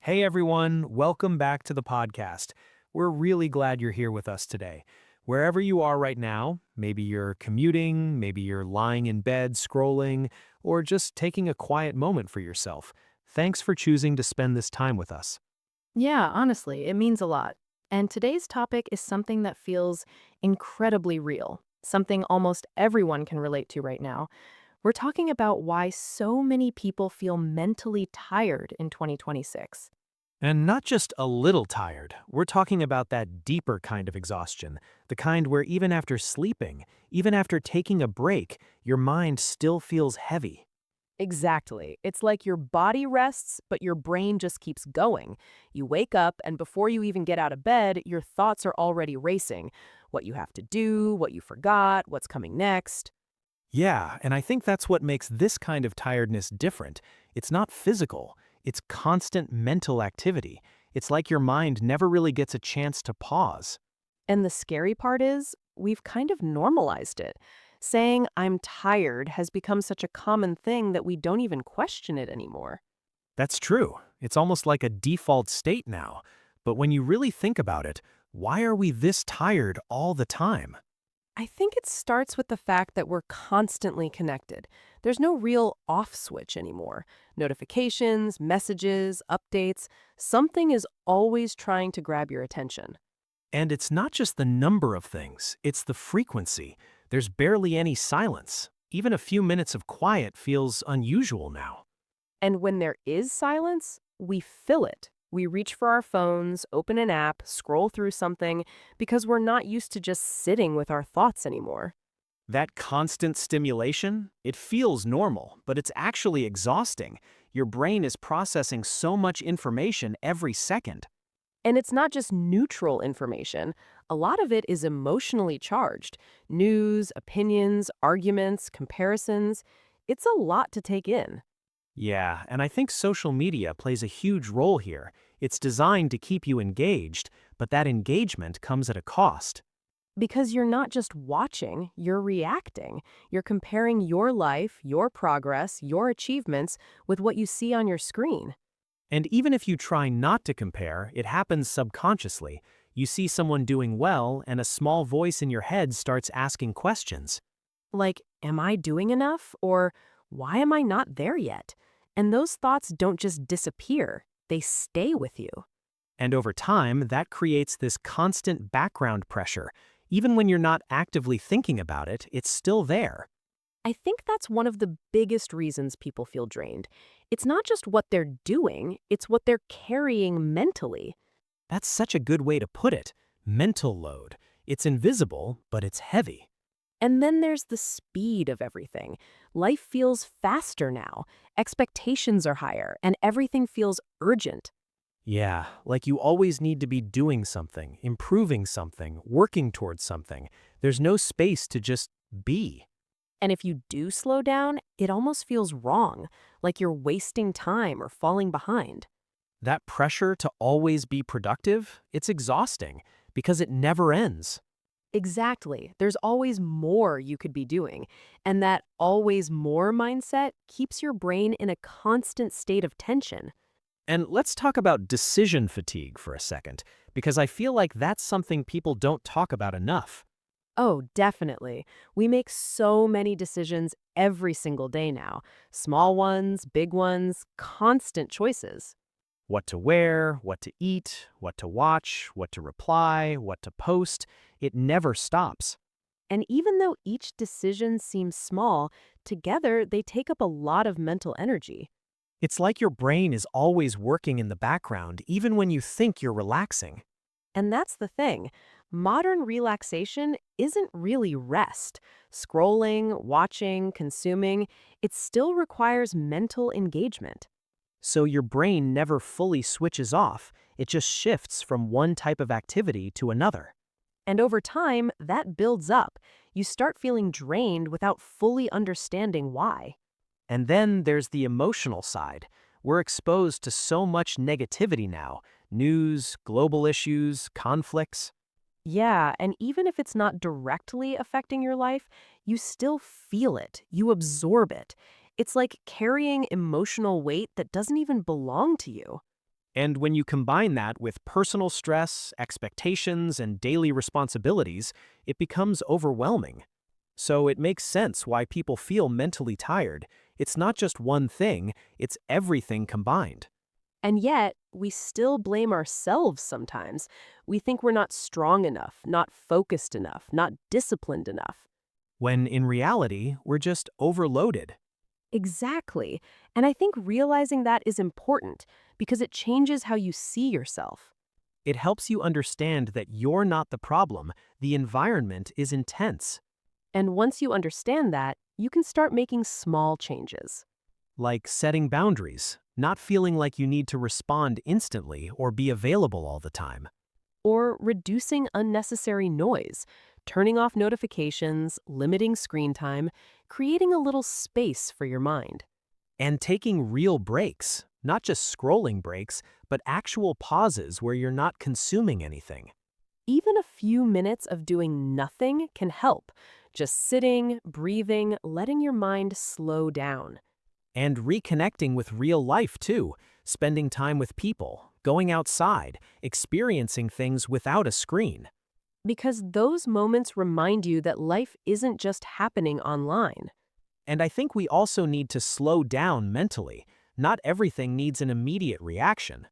Hey everyone, welcome back to the podcast. We're really glad you're here with us today. Wherever you are right now, maybe you're commuting, maybe you're lying in bed scrolling, or just taking a quiet moment for yourself. Thanks for choosing to spend this time with us. Yeah, honestly, it means a lot. And today's topic is something that feels incredibly real, something almost everyone can relate to right now. We're talking about why so many people feel mentally tired in 2026. And not just a little tired, we're talking about that deeper kind of exhaustion, the kind where even after sleeping, even after taking a break, your mind still feels heavy. Exactly. It's like your body rests, but your brain just keeps going. You wake up, and before you even get out of bed, your thoughts are already racing. What you have to do, what you forgot, what's coming next. Yeah, and I think that's what makes this kind of tiredness different. It's not physical, it's constant mental activity. It's like your mind never really gets a chance to pause. And the scary part is, we've kind of normalized it. Saying, I'm tired, has become such a common thing that we don't even question it anymore. That's true. It's almost like a default state now. But when you really think about it, why are we this tired all the time? I think it starts with the fact that we're constantly connected. There's no real off switch anymore. Notifications, messages, updates, something is always trying to grab your attention. And it's not just the number of things, it's the frequency. There's barely any silence. Even a few minutes of quiet feels unusual now. And when there is silence, we fill it. We reach for our phones, open an app, scroll through something, because we're not used to just sitting with our thoughts anymore. That constant stimulation, it feels normal, but it's actually exhausting. Your brain is processing so much information every second. And it's not just neutral information. A lot of it is emotionally charged. News, opinions, arguments, comparisons. It's a lot to take in. Yeah, and I think social media plays a huge role here. It's designed to keep you engaged, but that engagement comes at a cost. Because you're not just watching, you're reacting. You're comparing your life, your progress, your achievements with what you see on your screen. And even if you try not to compare, it happens subconsciously. You see someone doing well, and a small voice in your head starts asking questions. Like, am I doing enough? Or why am I not there yet? And those thoughts don't just disappear, they stay with you. And over time, that creates this constant background pressure. Even when you're not actively thinking about it, it's still there. I think that's one of the biggest reasons people feel drained. It's not just what they're doing, it's what they're carrying mentally. That's such a good way to put it. Mental load. It's invisible, but it's heavy. And then there's the speed of everything. Life feels faster now, expectations are higher, and everything feels urgent. Yeah, like you always need to be doing something, improving something, working towards something. There's no space to just be. And if you do slow down, it almost feels wrong, like you're wasting time or falling behind. That pressure to always be productive, it's exhausting because it never ends. Exactly. There's always more you could be doing. And that always more mindset keeps your brain in a constant state of tension. And let's talk about decision fatigue for a second, because I feel like that's something people don't talk about enough. Oh, definitely. We make so many decisions every single day now. Small ones, big ones, constant choices. What to wear, what to eat, what to watch, what to reply, what to post, it never stops. And even though each decision seems small, together they take up a lot of mental energy. It's like your brain is always working in the background, even when you think you're relaxing. And that's the thing. Modern relaxation isn't really rest. Scrolling, watching, consuming, it still requires mental engagement. So your brain never fully switches off, it just shifts from one type of activity to another. And over time, that builds up. You start feeling drained without fully understanding why. And then there's the emotional side. We're exposed to so much negativity now: news, global issues, conflicts. Yeah, and even if it's not directly affecting your life, you still feel it. You absorb it. It's like carrying emotional weight that doesn't even belong to you. And when you combine that with personal stress, expectations, and daily responsibilities, it becomes overwhelming. So it makes sense why people feel mentally tired. It's not just one thing, it's everything combined. And yet, we still blame ourselves sometimes. We think we're not strong enough, not focused enough, not disciplined enough. When in reality, we're just overloaded. Exactly. And I think realizing that is important because it changes how you see yourself. It helps you understand that you're not the problem, the environment is intense. And once you understand that, you can start making small changes. Like setting boundaries, not feeling like you need to respond instantly or be available all the time. Or reducing unnecessary noise, turning off notifications, limiting screen time, creating a little space for your mind. And taking real breaks, not just scrolling breaks, but actual pauses where you're not consuming anything. Even a few minutes of doing nothing can help. Just sitting, breathing, letting your mind slow down. And reconnecting with real life too, spending time with people, going outside, experiencing things without a screen. Because those moments remind you that life isn't just happening online. And I think we also need to slow down mentally. Not everything needs an immediate reaction.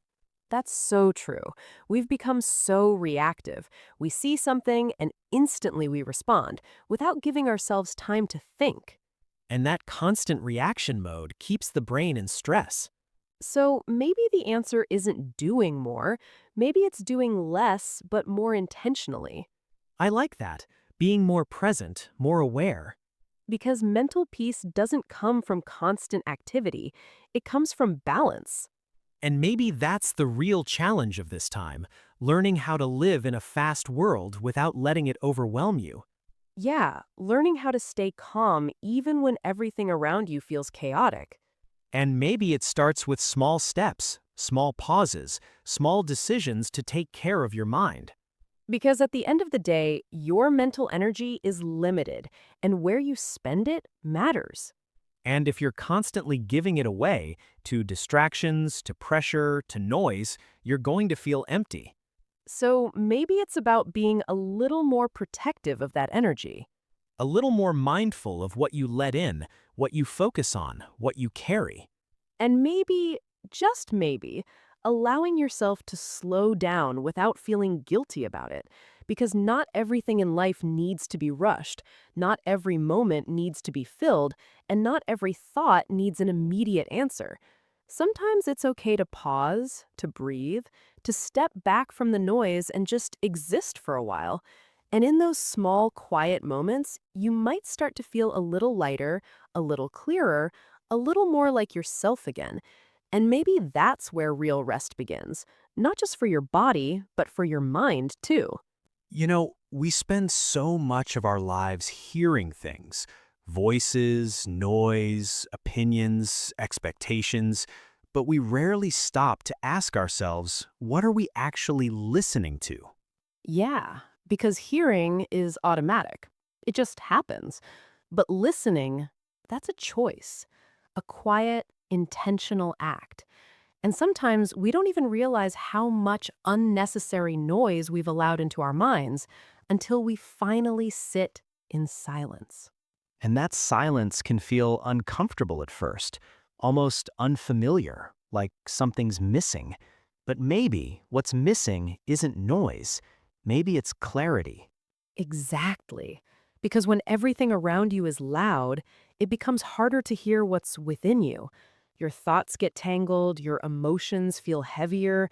That's so true. We've become so reactive. We see something and instantly we respond without giving ourselves time to think. And that constant reaction mode keeps the brain in stress. So maybe the answer isn't doing more. Maybe it's doing less, but more intentionally. I like that. Being more present, more aware. Because mental peace doesn't come from constant activity, it comes from balance. And maybe that's the real challenge of this time, learning how to live in a fast world without letting it overwhelm you. Yeah, learning how to stay calm even when everything around you feels chaotic. And maybe it starts with small steps, small pauses, small decisions to take care of your mind. Because at the end of the day, your mental energy is limited, and where you spend it matters. And if you're constantly giving it away to distractions, to pressure, to noise, you're going to feel empty. So maybe it's about being a little more protective of that energy. A little more mindful of what you let in, what you focus on, what you carry. And maybe, just maybe, allowing yourself to slow down without feeling guilty about it. Because not everything in life needs to be rushed, not every moment needs to be filled, and not every thought needs an immediate answer. Sometimes it's okay to pause, to breathe, to step back from the noise and just exist for a while. And in those small, quiet moments, you might start to feel a little lighter, a little clearer, a little more like yourself again. And maybe that's where real rest begins, not just for your body, but for your mind too. You know, we spend so much of our lives hearing things, voices, noise, opinions, expectations, but we rarely stop to ask ourselves, what are we actually listening to? Yeah, because hearing is automatic. It just happens. But listening, that's a choice, a quiet, intentional act. And sometimes we don't even realize how much unnecessary noise we've allowed into our minds until we finally sit in silence. And that silence can feel uncomfortable at first, almost unfamiliar, like something's missing. But maybe what's missing isn't noise. Maybe it's clarity. Exactly. Because when everything around you is loud, it becomes harder to hear what's within you. Your thoughts get tangled, your emotions feel heavier,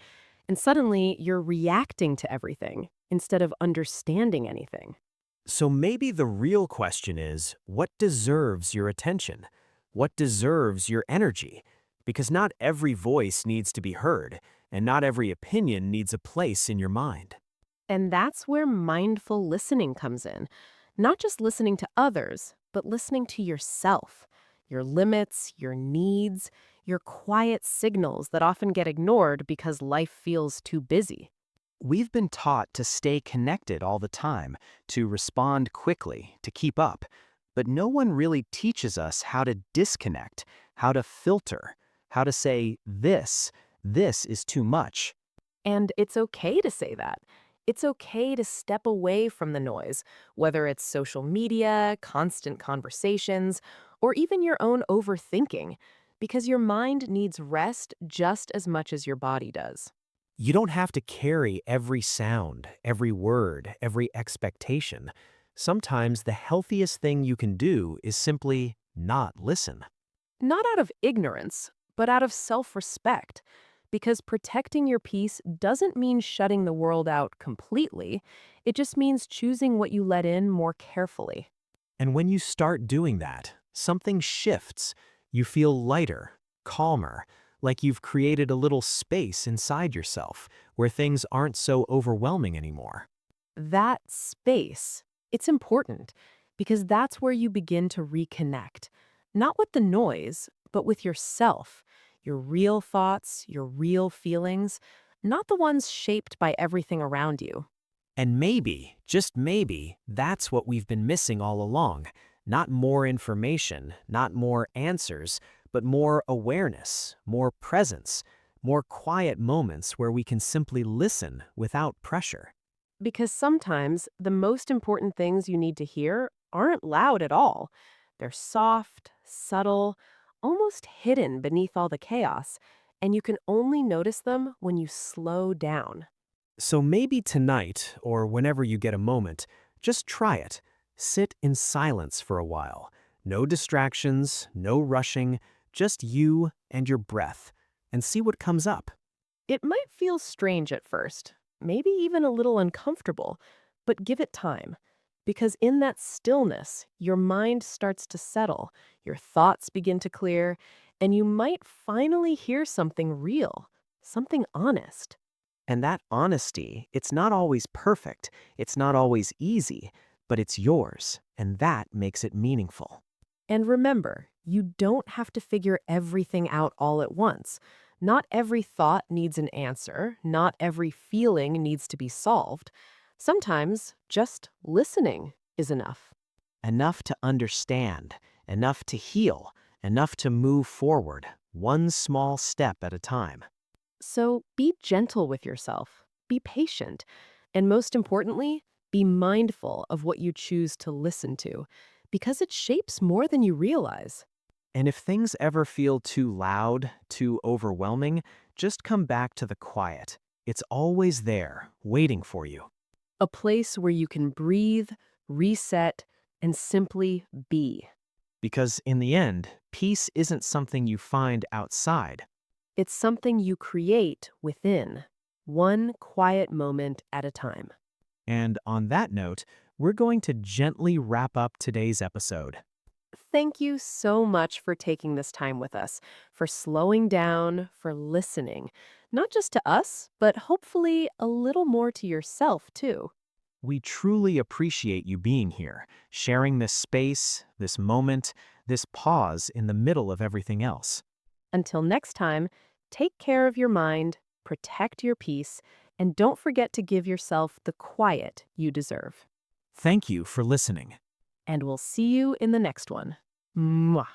and suddenly you're reacting to everything instead of understanding anything. So maybe the real question is, what deserves your attention? What deserves your energy? Because not every voice needs to be heard, and not every opinion needs a place in your mind. And that's where mindful listening comes in. Not just listening to others, but listening to yourself, your limits, your needs, your quiet signals that often get ignored because life feels too busy. We've been taught to stay connected all the time, to respond quickly, to keep up. But no one really teaches us how to disconnect, how to filter, how to say, this this is too much. And it's okay to say that. It's okay to step away from the noise, whether it's social media, constant conversations, or even your own overthinking, because your mind needs rest just as much as your body does. You don't have to carry every sound, every word, every expectation. Sometimes the healthiest thing you can do is simply not listen. Not out of ignorance, but out of self-respect. Because protecting your peace doesn't mean shutting the world out completely. It just means choosing what you let in more carefully. And when you start doing that, something shifts. You feel lighter, calmer, like you've created a little space inside yourself where things aren't so overwhelming anymore. That space, it's important because that's where you begin to reconnect. Not with the noise, but with yourself, your real thoughts, your real feelings, not the ones shaped by everything around you. And maybe, just maybe, that's what we've been missing all along. Not more information, not more answers, but more awareness, more presence, more quiet moments where we can simply listen without pressure. Because sometimes the most important things you need to hear aren't loud at all. They're soft, subtle, almost hidden beneath all the chaos, and you can only notice them when you slow down. So maybe tonight, or whenever you get a moment, just try it. Sit in silence for a while. No distractions, no rushing, just you and your breath, and see what comes up. It might feel strange at first, maybe even a little uncomfortable, but give it time. Because in that stillness, your mind starts to settle, your thoughts begin to clear, and you might finally hear something real, something honest. And that honesty, it's not always perfect, it's not always easy, but it's yours, and that makes it meaningful. And remember, you don't have to figure everything out all at once. Not every thought needs an answer, not every feeling needs to be solved. Sometimes just listening is enough. Enough to understand, enough to heal, enough to move forward, one small step at a time. So be gentle with yourself, be patient, and most importantly, be mindful of what you choose to listen to, because it shapes more than you realize. And if things ever feel too loud, too overwhelming, just come back to the quiet. It's always there, waiting for you. A place where you can breathe, reset, and simply be. Because in the end, peace isn't something you find outside. It's something you create within, one quiet moment at a time. And on that note, we're going to gently wrap up today's episode. Thank you so much for taking this time with us, for slowing down, for listening, not just to us, but hopefully a little more to yourself, too. We truly appreciate you being here, sharing this space, this moment, this pause in the middle of everything else. Until next time, take care of your mind, protect your peace, and don't forget to give yourself the quiet you deserve. Thank you for listening. And we'll see you in the next one. Mwah.